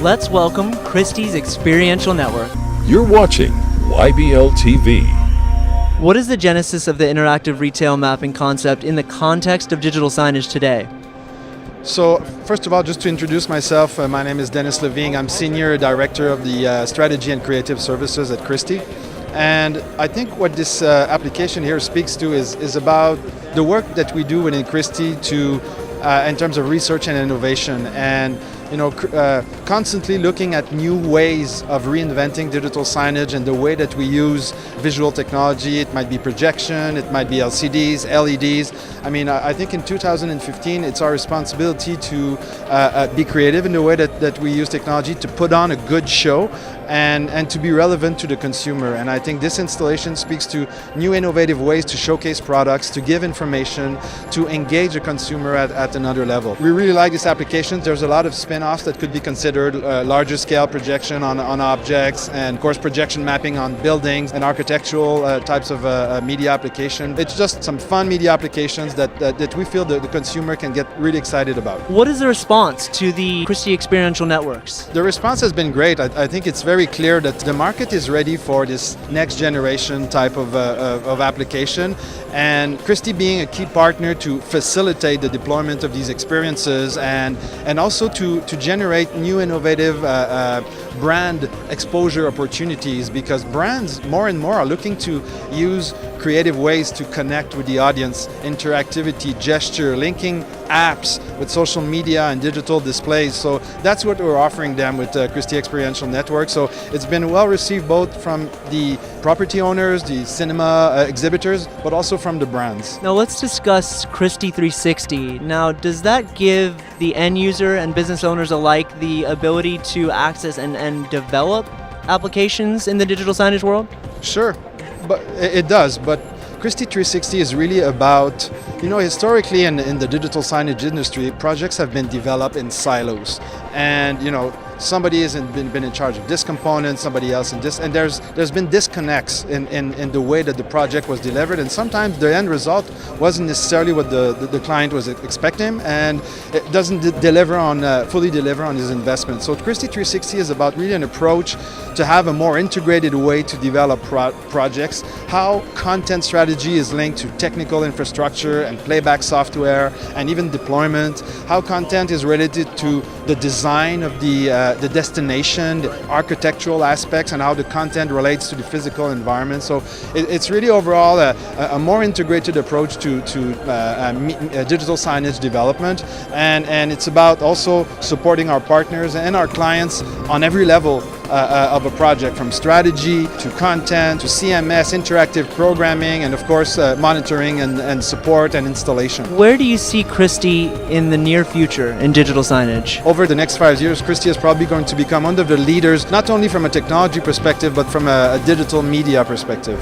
Let's welcome Christie's Experiential Network. You're watching YBL TV. What is the genesis of the interactive retail mapping concept in the context of digital signage today? So, first of all, just to introduce myself, my name is Dennis Lavigne. I'm Senior Director of the Strategy and Creative Services at Christie. And I think what this application here speaks to is about the work that we do within Christie in terms of research and innovation, and constantly looking at new ways of reinventing digital signage and the way that we use visual technology. It might be projection, it might be LCDs, LEDs. I think in 2015 it's our responsibility to be creative in the way that we use technology to put on a good show and to be relevant to the consumer. And I think this installation speaks to new innovative ways to showcase products, to give information, to engage a consumer at another level. We really like this application. There's a lot of spin-offs that could be considered, larger scale projection on objects, and of course projection mapping on buildings and architectural types of media application. It's just some fun media applications that we feel the consumer can get really excited about. What is the response to the Christie Experiential Networks? The response has been great. I think it's very clear that the market is ready for this next generation type of application, and Christie being a key partner to facilitate the deployment of these experiences and also to generate new innovative brand exposure opportunities, because brands more and more are looking to use creative ways to connect with the audience, interactivity, gesture, linking apps with social media and digital displays. So that's what we're offering them with Christie Experiential Network. So it's been well received both from the property owners, the cinema exhibitors, but also from the brands. Now let's discuss Christie 360. Now, does that give the end user and business owners alike the ability to access and develop applications in the digital signage world? Sure, but it does. But Christie 360 is really about, historically in the digital signage industry, projects have been developed in silos. And, somebody has been in charge of this component, somebody else in this, and there's been disconnects in the way that the project was delivered, and sometimes the end result wasn't necessarily what the client was expecting, and it doesn't fully deliver on his investment. So Christie 360 is about really an approach to have a more integrated way to develop projects, how content strategy is linked to technical infrastructure and playback software and even deployment, how content is related to the design of the destination, the architectural aspects, and how the content relates to the physical environment. So it's really overall a more integrated approach to digital signage development, and it's about also supporting our partners and our clients on every level of a project, from strategy to content to CMS, interactive programming, and of course monitoring and support and installation. Where do you see Christie in the near future in digital signage? Over the next 5 years, Christie is probably going to become one of the leaders, not only from a technology perspective, but from a digital media perspective.